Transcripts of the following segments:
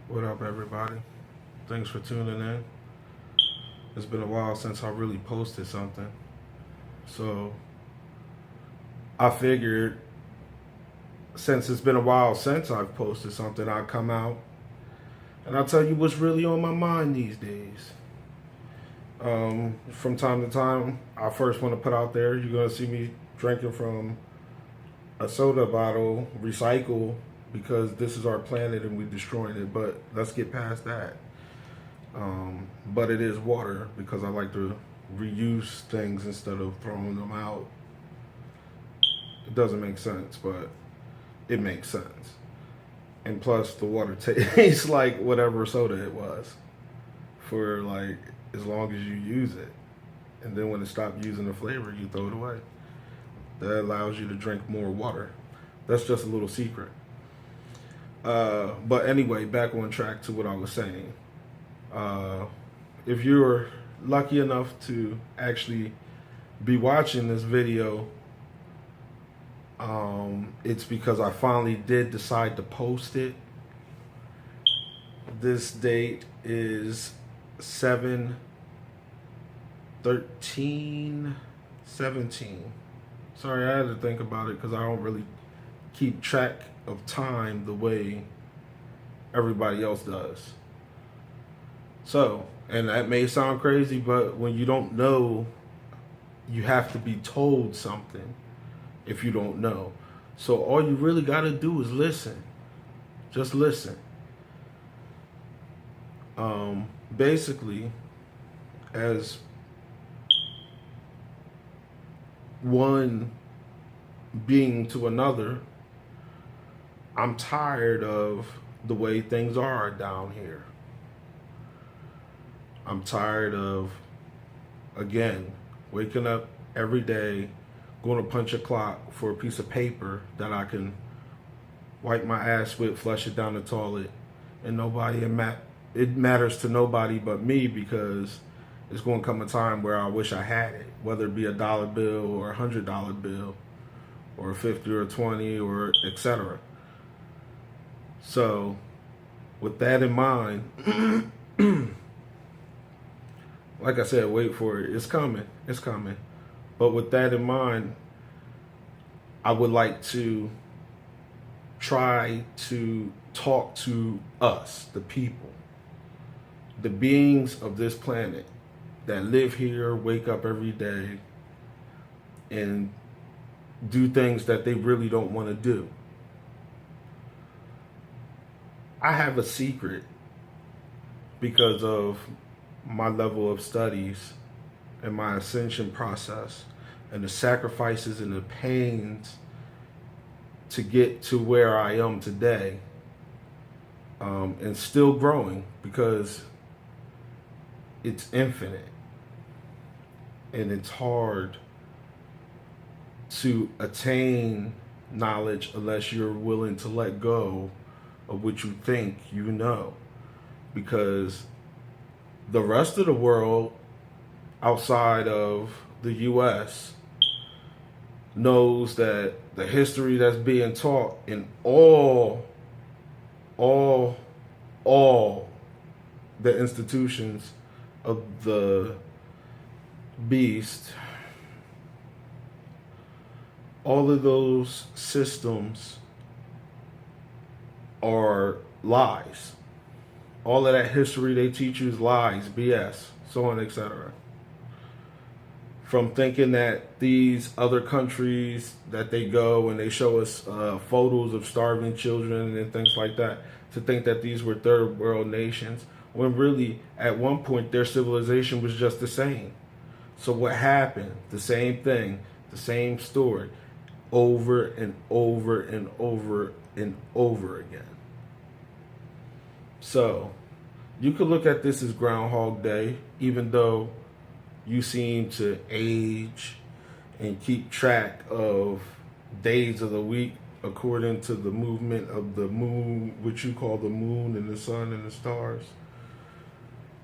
What up, everybody? Thanks for tuning in. It's been a while since I really posted something. So I figured since it's been a while since I've posted something, I'd come out and I'll tell you what's really on my mind these days. From time to time, I first want to put out there, you're going to see me drinking from a soda bottle, recycle, because this is our planet and we're destroying it. But let's get past that. But it is water because I like to reuse things instead of throwing them out. It doesn't make sense, but it makes sense. And plus, the water tastes like whatever soda it was for like as long as you use it. And then when it stops using the flavor, you throw it away. That allows you to drink more water. That's just a little secret. But anyway, back on track to what I was saying. If you're lucky enough to actually be watching this video, it's because I finally did decide to post it. This date is 7/13/17. Sorry, I had to think about it because I don't really keep track of time the way everybody else does. So, and that may sound crazy, but when you don't know, you have to be told something if you don't know. So all you really got to do is listen. Just listen. Basically, as one being to another, I'm tired of the way things are down here. I'm tired of, again, waking up every day, going to punch a clock for a piece of paper that I can wipe my ass with, flush it down the toilet, and it matters to nobody but me because it's going to come a time where I wish I had it, whether it be $1 bill or $100 bill or a 50 or a 20 or etc. So with that in mind, like I said, wait for it. It's coming. It's coming. But with that in mind, I would like to try to talk to us, the people, the beings of this planet that live here, wake up every day, and do things that they really don't want to do. I have a secret because of my level of studies and my ascension process and the sacrifices and the pains to get to where I am today, and still growing because it's infinite and it's hard to attain knowledge unless you're willing to let go of what you think you know, because the rest of the world outside of the US knows that the history that's being taught in all the institutions of the beast, all of those systems are lies. All of that history they teach you is lies, BS, so on, etc. From thinking that these other countries that they go and they show us photos of starving children and things like that, to think that these were third world nations, when really at one point their civilization was just the same. So what happened? The same thing, the same story, over and over and over and over again. So you could look at this as Groundhog Day, even though you seem to age and keep track of days of the week according to the movement of the moon, which you call the moon and the sun and the stars.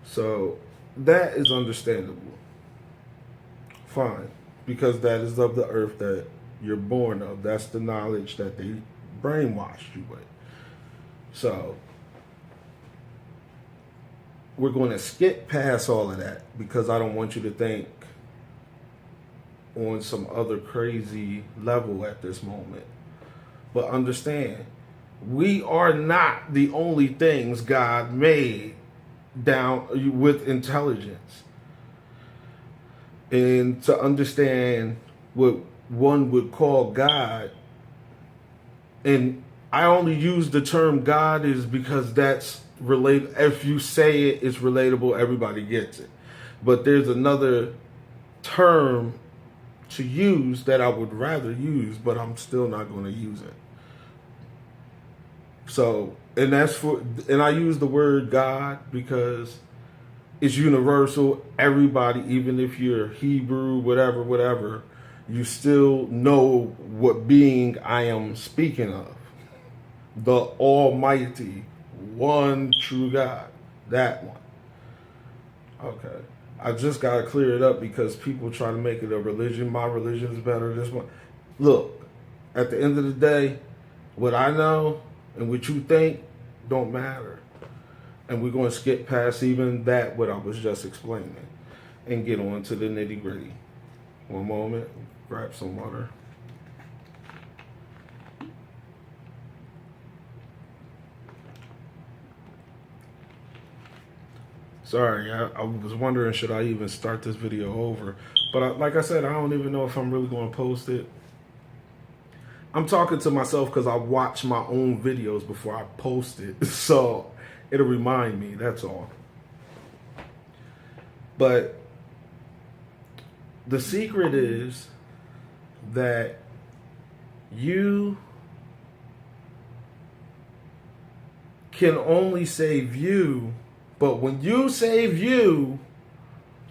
So that is understandable. Fine. Because that is of the earth that you're born of. That's the knowledge that they brainwashed you with. So we're going to skip past all of that because I don't want you to think on some other crazy level at this moment. But understand, we are not the only things God made down with intelligence. And to understand what one would call God, and I only use the term God is because that's relate. If you say it, it's relatable. Everybody gets it. But there's another term to use that I would rather use, but I'm still not going to use it. So, and I use the word God because it's universal. Everybody, even if you're Hebrew, whatever, you still know what being I am speaking of. The Almighty, one true God. That one. Okay. I just got to clear it up because people try to make it a religion. My religion is better. This one. Look, at the end of the day, what I know and what you think don't matter. And we're going to skip past even that, what I was just explaining, and get on to the nitty gritty. One moment. Grab some water. Sorry, I was wondering, should I even start this video over? But like I said, I don't even know if I'm really going to post it. I'm talking to myself because I watch my own videos before I post it. So it'll remind me, that's all. But the secret is that you can only save you. But when you save you,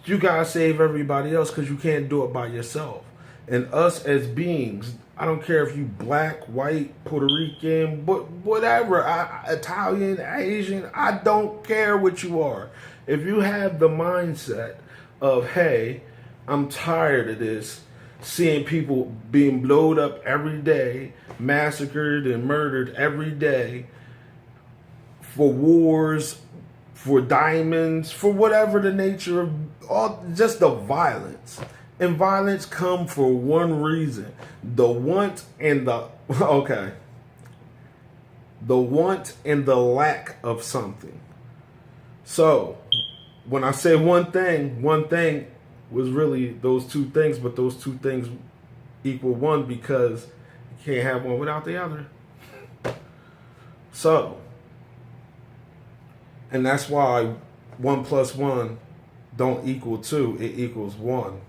you gotta save everybody else because you can't do it by yourself. And us as beings, I don't care if you black, white, Puerto Rican, but whatever, Italian, Asian, I don't care what you are. If you have the mindset of, hey, I'm tired of this, seeing people being blowed up every day, massacred and murdered every day for wars, for diamonds, for whatever the nature of all, just the violence. And violence come for one reason. The want and the want and the lack of something. So when I say one thing was really those two things, but those two things equal one because you can't have one without the other. So, and that's why 1 + 1 don't equal 2. It equals 1.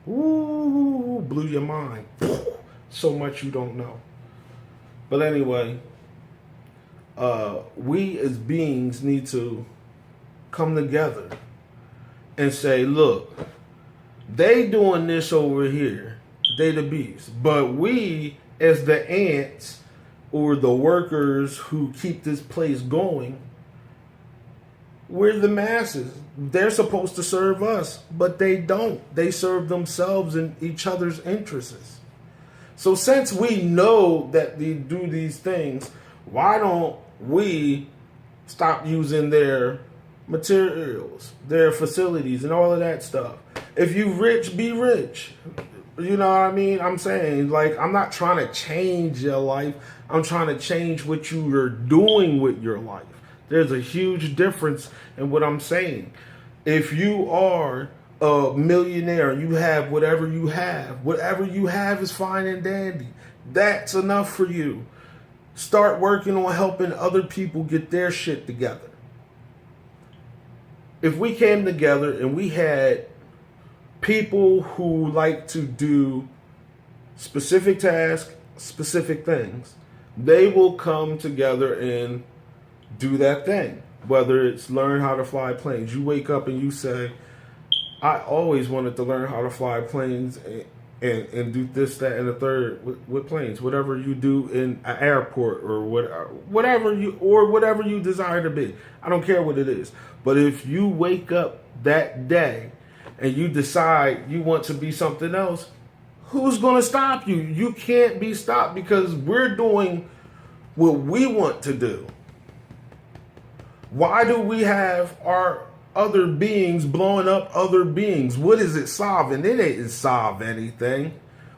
Ooh, blew your mind. So much you don't know. But anyway, we as beings need to come together and say, look, they doing this over here. They the beasts. But we as the ants or the workers who keep this place going, we're the masses. They're supposed to serve us, but they don't. They serve themselves and each other's interests. So since we know that they do these things, why don't we stop using their materials, their facilities, and all of that stuff? If you rich, be rich. You know what I mean? I'm saying, like, I'm not trying to change your life. I'm trying to change what you are doing with your life. There's a huge difference in what I'm saying. If you are a millionaire, you have whatever you have is fine and dandy. That's enough for you. Start working on helping other people get their shit together. If we came together and we had people who like to do specific tasks, specific things, they will come together and do that thing. Whether it's learn how to fly planes. You wake up and you say, I always wanted to learn how to fly planes and do this, that, and the third with planes. Whatever you do in an airport or whatever you desire to be. I don't care what it is. But if you wake up that day and you decide you want to be something else, who's going to stop you? You can't be stopped because we're doing what we want to do. Why do we have our other beings blowing up other beings. What is it solving? It ain't solve anything.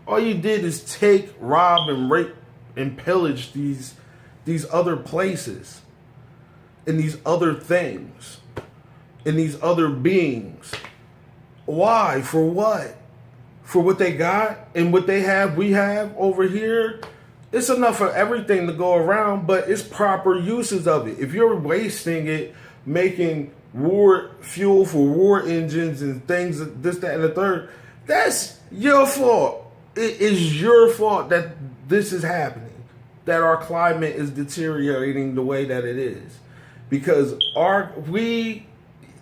All you did is take, rob, and rape and pillage these other places and these other things and these other beings. Why? For what? For what they got and what they have, we have over here. It's enough for everything to go around, but it's proper uses of it. If you're wasting it, making war fuel for war engines and things, this, that, and the third, that's your fault. It is your fault that this is happening, that our climate is deteriorating the way that it is. Because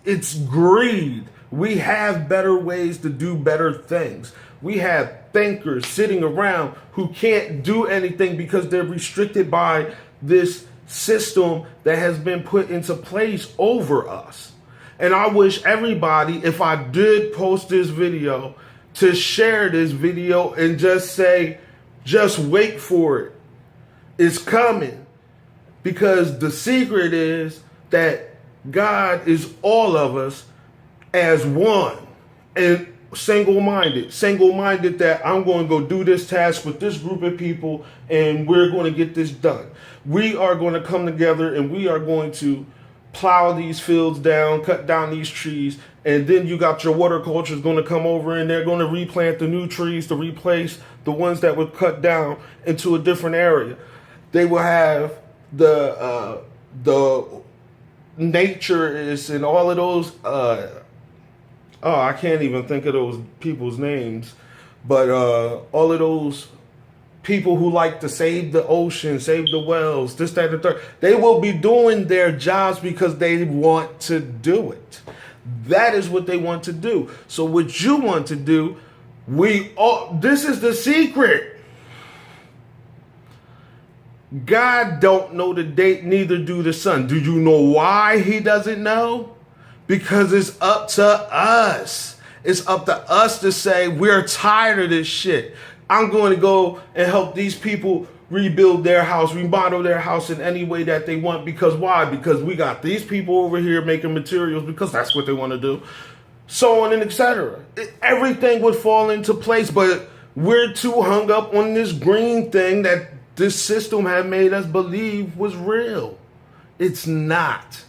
it's greed. We have better ways to do better things. We have thinkers sitting around who can't do anything because they're restricted by this system that has been put into place over us. And I wish everybody, if I did post this video, to share this video and just say, just wait for it. It's coming. Because the secret is that God is all of us as one and single-minded that I'm going to go do this task with this group of people and we're going to get this done. We are going to come together and we are going to plow these fields down, cut down these trees, and then you got your water cultures going to come over and they're going to replant the new trees to replace the ones that were cut down into a different area. They will have the naturists and all of those I can't even think of those people's names, but all of those people who like to save the ocean, save the wells, this, that, and the third, they will be doing their jobs because they want to do it. That is what they want to do. So what you want to do, this is the secret. God don't know the date, neither do the son. Do you know why he doesn't know? Because it's up to us. It's up to us to say, we're tired of this shit. I'm going to go and help these people rebuild their house, remodel their house in any way that they want. Because why? Because we got these people over here making materials because that's what they want to do. So on and etc. Everything would fall into place, but we're too hung up on this green thing that this system had made us believe was real. It's not.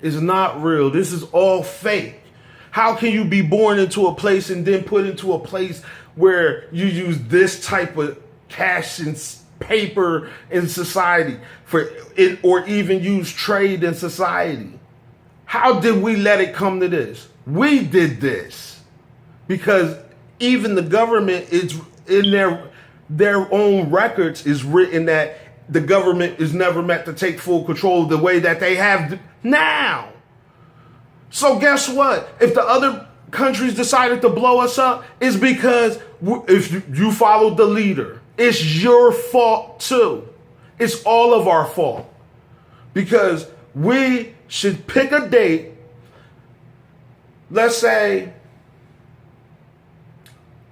It's not real. This is all fake. How can you be born into a place and then put into a place where you use this type of cash and paper in society for it, or even use trade in society? How did we let it come to this? We did this because even the government is in their own records is written that the government is never meant to take full control the way that they have now. So guess what? If the other countries decided to blow us up, it's because if you followed the leader, it's your fault too. It's all of our fault. Because we should pick a date. Let's say,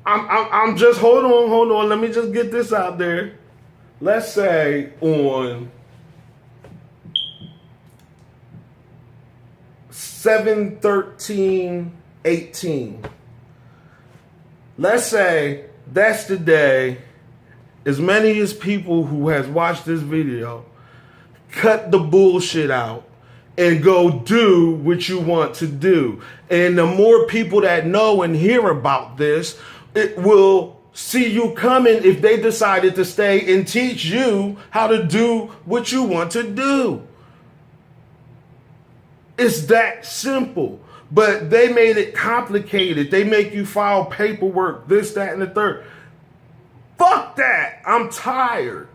I'm just, hold on. Let me just get this out there. Let's say on 7/13/18. Let's say that's the day as many as people who has watched this video cut the bullshit out and go do what you want to do. And the more people that know and hear about this, it will see you coming if they decided to stay and teach you how to do what you want to do. It's that simple. But they made it complicated. They make you file paperwork, this, that, and the third. Fuck that. I'm tired.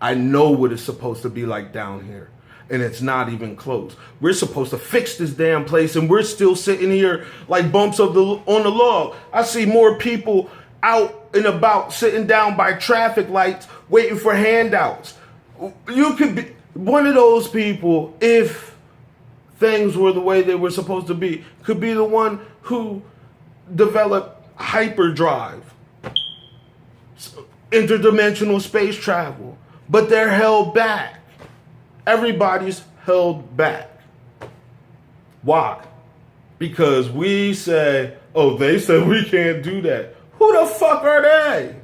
I know what it's supposed to be like down here. And it's not even close. We're supposed to fix this damn place, and we're still sitting here like bumps on the log. I see more people out and about sitting down by traffic lights waiting for handouts. You could be one of those people, if things were the way they were supposed to be, could be the one who developed hyperdrive, interdimensional space travel, but they're held back. Everybody's held back. Why? Because we say, oh, they said we can't do that. Who the fuck are they?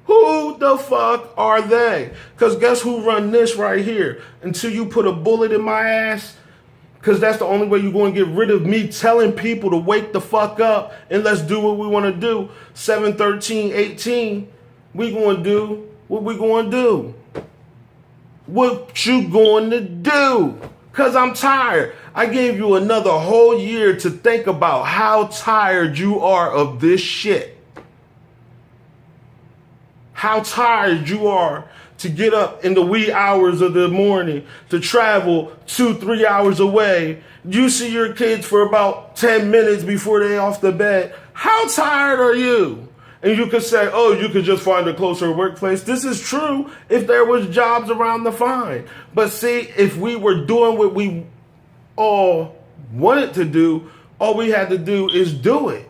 Who the fuck are they? Because guess who run this right here? Until you put a bullet in my ass, because that's the only way you're going to get rid of me telling people to wake the fuck up and let's do what we want to do. 7/13/18, we going to do what we going to do. What you going to do? Because I'm tired. I gave you another whole year to think about how tired you are of this shit. How tired you are to get up in the wee hours of the morning, to travel 2-3 hours away. You see your kids for about 10 minutes before they off the bed. How tired are you? And you could say, oh, you could just find a closer workplace. This is true if there was jobs around to find. But see, if we were doing what we all wanted to do, all we had to do is do it.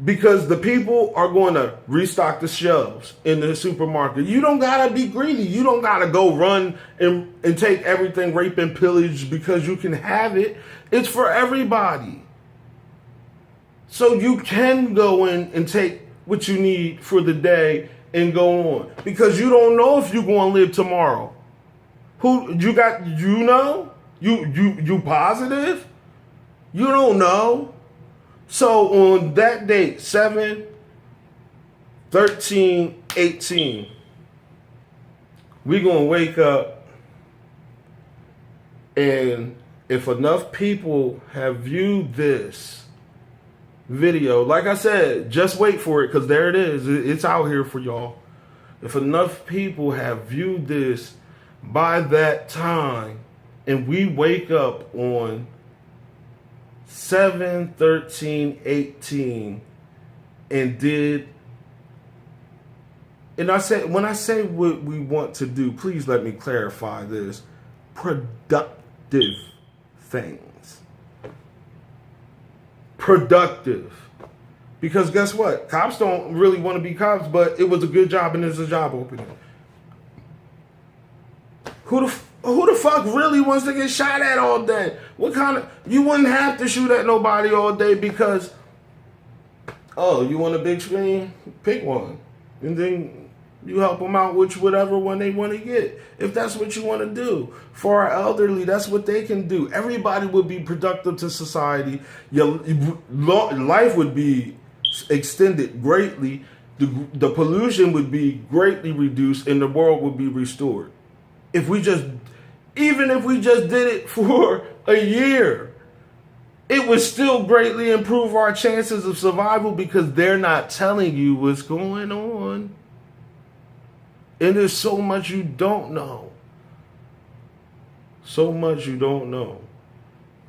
Because the people are going to restock the shelves in the supermarket. You don't got to be greedy. You don't got to go run and take everything, rape and pillage because you can have it. It's for everybody. So you can go in and take what you need for the day and go on. Because you don't know if you're going to live tomorrow. You positive? You don't know. So on that date, 7/13/18, we're going to wake up, and if enough people have viewed this video, like I said, just wait for it because there it is. It's out here for y'all. If enough people have viewed this by that time, and we wake up on 7/13/18 and did, and when I say what we want to do, please let me clarify this: productive things. Productive. Because guess what? Cops don't really want to be cops, but it was a good job and it's a job opening. Who the fuck really wants to get shot at all day? You wouldn't have to shoot at nobody all day because, oh, you want a big screen? Pick one. And then you help them out with whatever one they want to get. If that's what you want to do. For our elderly, that's what they can do. Everybody would be productive to society. Your life would be extended greatly. The pollution would be greatly reduced and the world would be restored. Even if we just did it for a year, it would still greatly improve our chances of survival because they're not telling you what's going on. And there's so much you don't know. So much you don't know.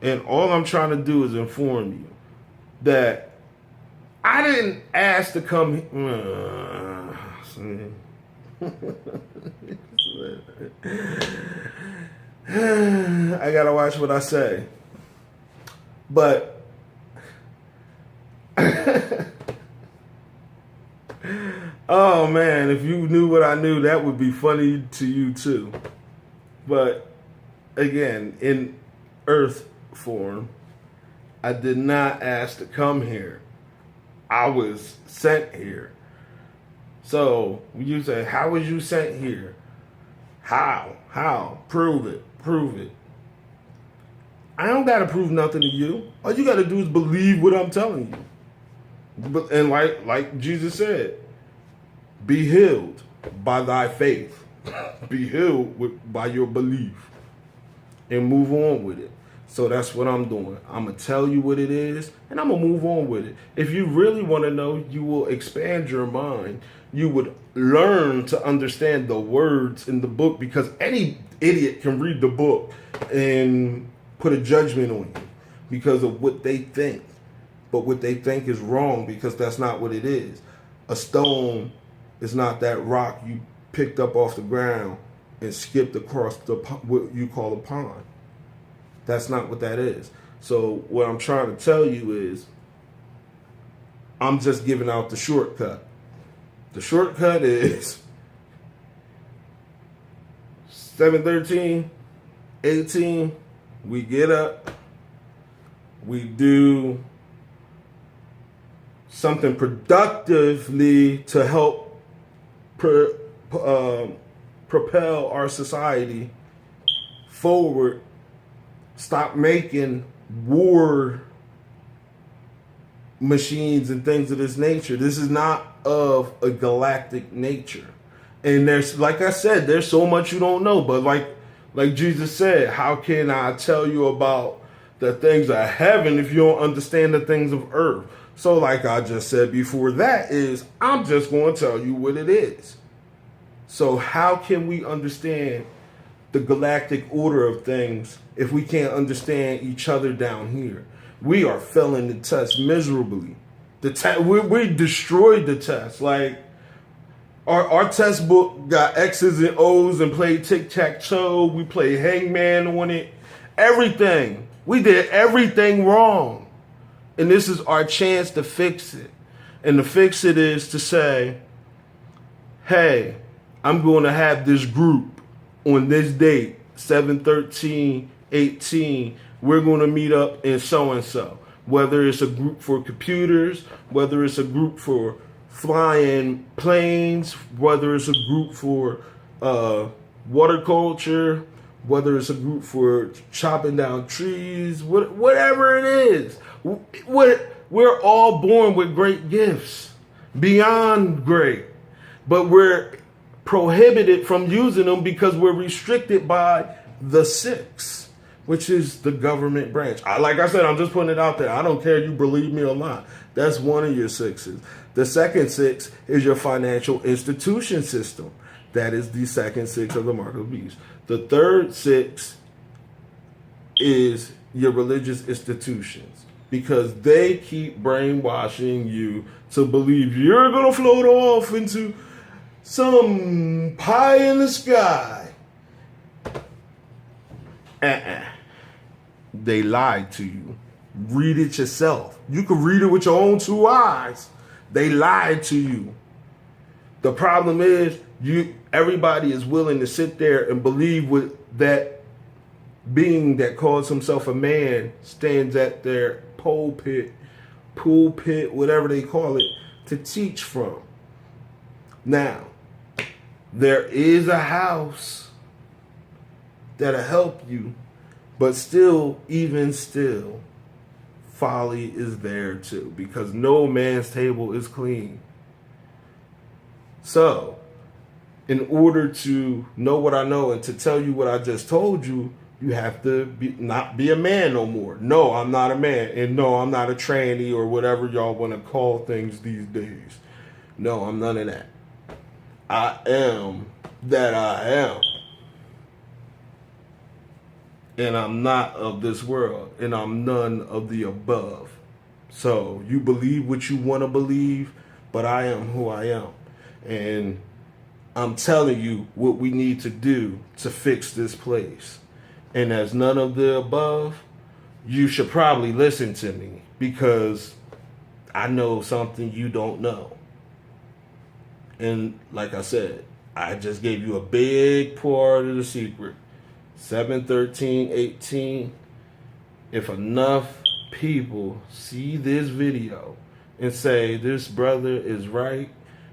And all I'm trying to do is inform you that I didn't ask to come here. I gotta watch what I say. But oh man, if you knew what I knew, that would be funny to you too. But again, in earth form, I did not ask to come here. I was sent here. So you say, how was you sent here? How? Prove it. I don't got to prove nothing to you. All you got to do is believe what I'm telling you. And like Jesus said, be healed by thy faith. Be healed by your belief. And move on with it. So that's what I'm doing. I'm going to tell you what it is, and I'm going to move on with it. If you really want to know, you will expand your mind. You would learn to understand the words in the book because any idiot can read the book and put a judgment on you because of what they think. But what they think is wrong because that's not what it is. A stone is not that rock you picked up off the ground and skipped across what you call a pond. That's not what that is. So what I'm trying to tell you is I'm just giving out the shortcut. The shortcut is 7/13 18, we get up, we do something productively to help propel our society forward. Stop making war machines and things of this nature. This is not of a galactic nature. And there's, like I said, there's so much you don't know. But like Jesus said, how can I tell you about the things of heaven if you don't understand the things of earth? So like I just said before, that is, I'm just going to tell you what it is. So how can we understand the galactic order of things if we can't understand each other down here? We are failing the test miserably. We destroyed the test. Like our test book got X's and O's and played tic-tac-toe. We played hangman on it. Everything. We did everything wrong. And this is our chance to fix it. And to fix it is to say, hey, I'm going to have this group on this date, 7/13/18. We're going to meet up in so-and-so. Whether it's a group for computers, whether it's a group for flying planes, whether it's a group for water culture, whether it's a group for chopping down trees, whatever it is. We're all born with great gifts, beyond great. But we're prohibited from using them because we're restricted by the 6, which is the government branch. Like I said, I'm just putting it out there. I don't care if you believe me or not. That's one of your 6s. The second 6 is your financial institution system. That is the second 6 of the mark of the beast. The third 6 is your religious institutions, because they keep brainwashing you to believe you're going to float off into some pie in the sky. They lied to you. Read it yourself. You can read it with your own 2 eyes. They lied to you. The problem is, everybody is willing to sit there and believe what that being that calls himself a man stands at their pulpit, whatever they call it, to teach from. Now, there is a house that'll help you, but still, even still, folly is there too, because no man's table is clean. So, in order to know what I know and to tell you what I just told you, you have to not be a man no more. No, I'm not a man. And no, I'm not a tranny or whatever y'all want to call things these days. No, I'm none of that. I am that I am. And I'm not of this world. And I'm none of the above. So you believe what you want to believe, but I am who I am. And I'm telling you what we need to do to fix this place. And as none of the above, you should probably listen to me, because I know something you don't know. And like I said, I just gave you a big part of the secret. 7/13/18. If enough people see this video and say, this brother is right,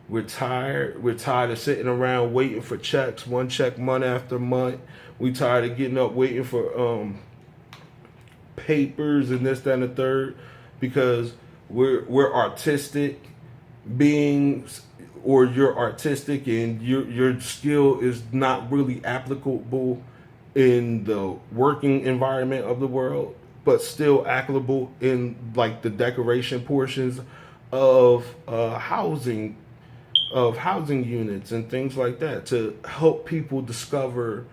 we're tired of sitting around waiting for checks, 1 check month after month. We tired of getting up waiting for papers and this, that, and the third, because we're artistic beings, or you're artistic and your skill is not really applicable in the working environment of the world, but still applicable in like the decoration portions of housing units and things like that, to help people discover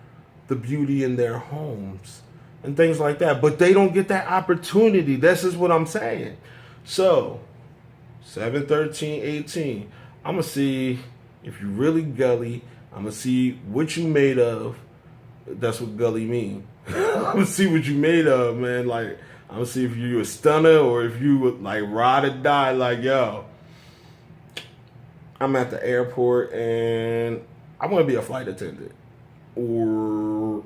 the beauty in their homes and things like that. But they don't get that opportunity. This is what I'm saying. So 7/13/18, I'm gonna see if you really gully. I'm gonna see what you made of. That's what gully mean. I'm gonna see what you made of, man. Like, I'm gonna see if you a stunner or if you would like ride or die. Like, yo, I'm at the airport and I want to be a flight attendant, or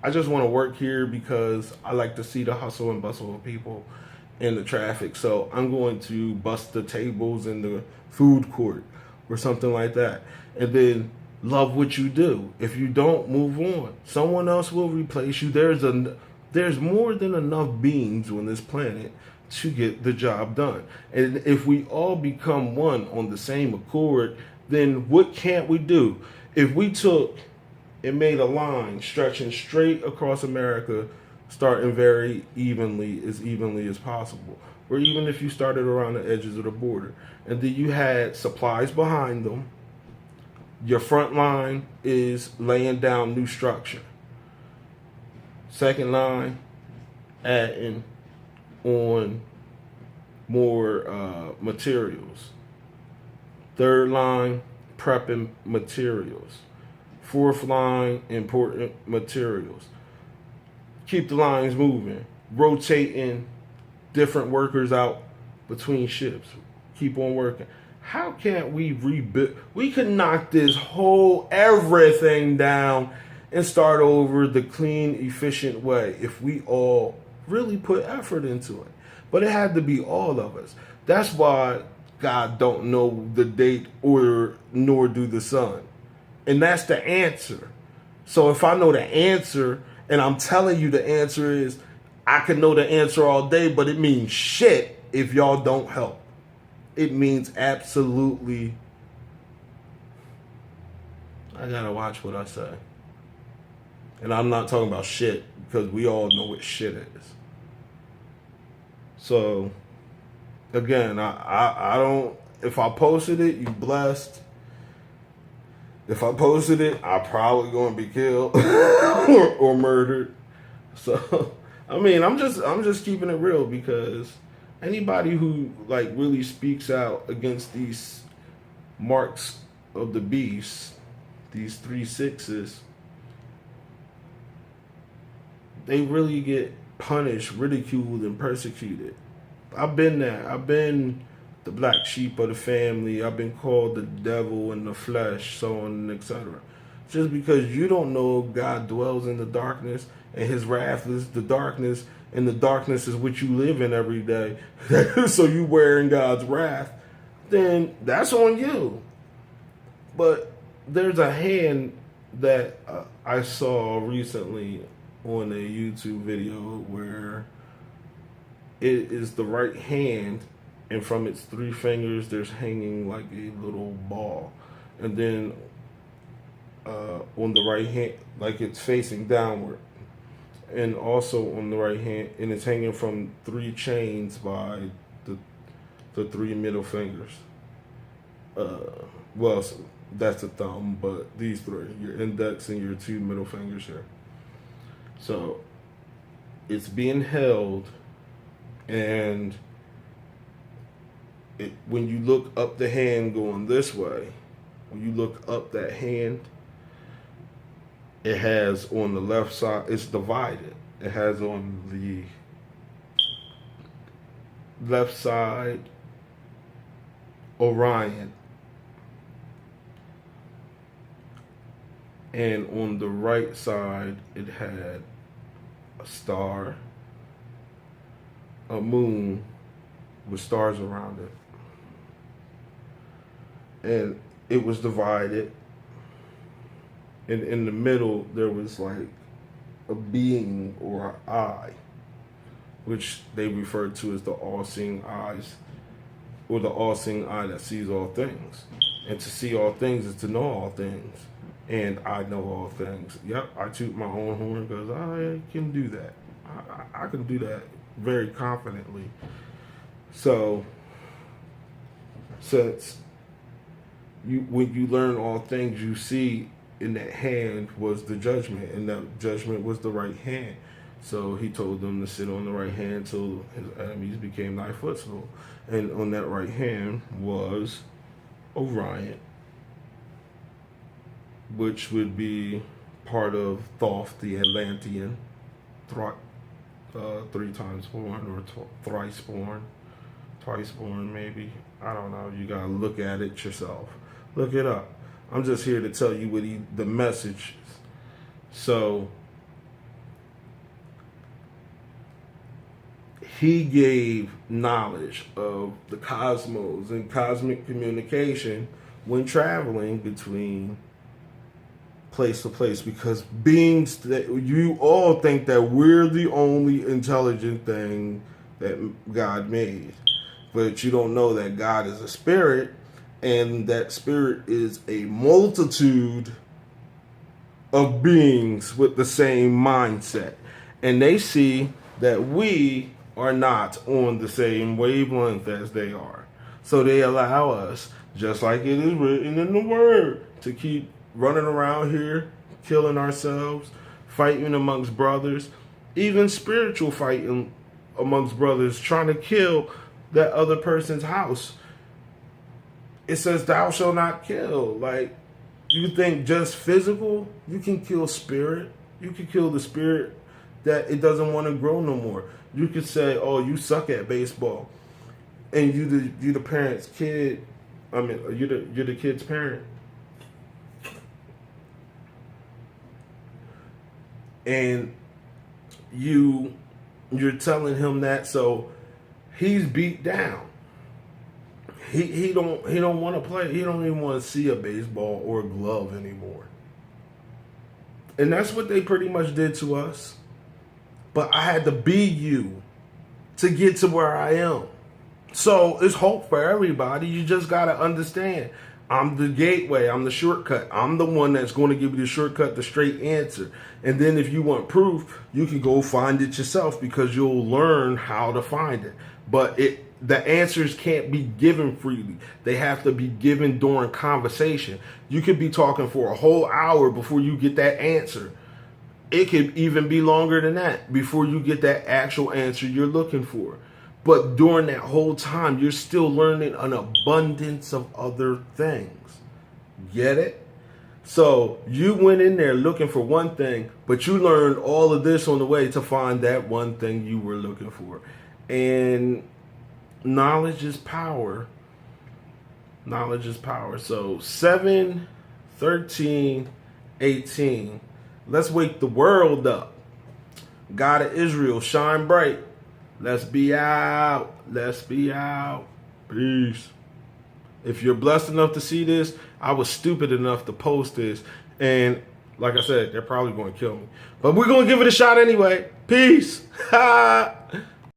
I just want to work here because I like to see the hustle and bustle of people in the traffic. So I'm going to bust the tables in the food court or something like that. And then love what you do. If you don't, move on. Someone else will replace you. There's more than enough beings on this planet to get the job done. And if we all become one on the same accord, then what can't we do? If we took and made a line stretching straight across America, starting very evenly as possible, or even if you started around the edges of the border, and then you had supplies behind them, your front line is laying down new structure. Second line, adding on more materials. Third line, prepping materials. Fourth line, important materials. Keep the lines moving. Rotating different workers out between shifts. Keep on working. How can't we rebuild? We could knock this whole everything down and start over the clean, efficient way if we all really put effort into it. But it had to be all of us. That's why God don't know the date or nor do the sun. And that's the answer. So if I know the answer and I'm telling you the answer is, I can know the answer all day, but it means shit if y'all don't help. It means absolutely. I gotta watch what I say. And I'm not talking about shit because we all know what shit is. So, again, I don't, if I posted it, you blessed. If I posted it, I probably gonna be killed or murdered. So, I mean, I'm just keeping it real because anybody who like really speaks out against these marks of the beast, these 3 6s, they really get punished, ridiculed, and persecuted. I've been there. I've been the black sheep of the family. I've been called the devil in the flesh, so on and etc. Just because you don't know God dwells in the darkness and his wrath is the darkness, and the darkness is what you live in every day, so you wearing God's wrath, then that's on you. But there's a hand that I saw recently on a YouTube video where it is the right hand, and from its 3 fingers there's hanging like a little ball, and then on the right hand, like it's facing downward, and also on the right hand, and it's hanging from 3 chains by the 3 middle fingers. Well, that's a thumb, but these 3, your index and your 2 middle fingers here. So it's being held, and when you look up the hand going this way, when you look up that hand, it has on the left side, it's divided. It has on the left side Orion, and on the right side it had a star, a moon with stars around it, and it was divided, and in the middle there was like a being or an eye, which they refer to as the all-seeing eyes, or the all-seeing eye that sees all things. And to see all things is to know all things, and I know all things. Yep, I toot my own horn because I can do that. I can do that very confidently. So, since when you learn all things, you see in that hand was the judgment, and that judgment was the right hand. So he told them to sit on the right hand till his enemies became thy footstool. And on that right hand was Orion, which would be part of Thoth the Atlantean, 3 times born, or thrice born, twice born maybe. I don't know. You gotta look at it yourself. Look it up. I'm just here to tell you what the message is. So he gave knowledge of the cosmos and cosmic communication when traveling between place to place, because beings that you all think that we're the only intelligent thing that God made, but you don't know that God is a spirit, and that spirit is a multitude of beings with the same mindset, and they see that we are not on the same wavelength as they are, so they allow us, just like it is written in the word, to keep running around here, killing ourselves, fighting amongst brothers, even spiritual fighting amongst brothers, trying to kill that other person's house. It says, thou shalt not kill. Like, you think just physical? You can kill spirit. You can kill the spirit that it doesn't want to grow no more. You could say, oh, you suck at baseball. And you the parent's kid. I mean, you're the kid's parent. And you're telling him that, so he's beat down. He don't want to play. He don't even want to see a baseball or a glove anymore. And that's what they pretty much did to us. But I had to be you to get to where I am. So it's hope for everybody. You just got to understand. I'm the gateway. I'm the shortcut. I'm the one that's going to give you the shortcut, the straight answer. And then if you want proof, you can go find it yourself, because you'll learn how to find it. But the answers can't be given freely. They have to be given during conversation. You could be talking for a whole hour before you get that answer. It could even be longer than that before you get that actual answer you're looking for. But during that whole time, you're still learning an abundance of other things. Get it? So you went in there looking for one thing, but you learned all of this on the way to find that one thing you were looking for. And knowledge is power. Knowledge is power. So 7, 13, 18. Let's wake the world up. God of Israel, shine bright. Let's be out. Let's be out. Peace. If you're blessed enough to see this, I was stupid enough to post this. And like I said, they're probably going to kill me. But we're going to give it a shot anyway. Peace.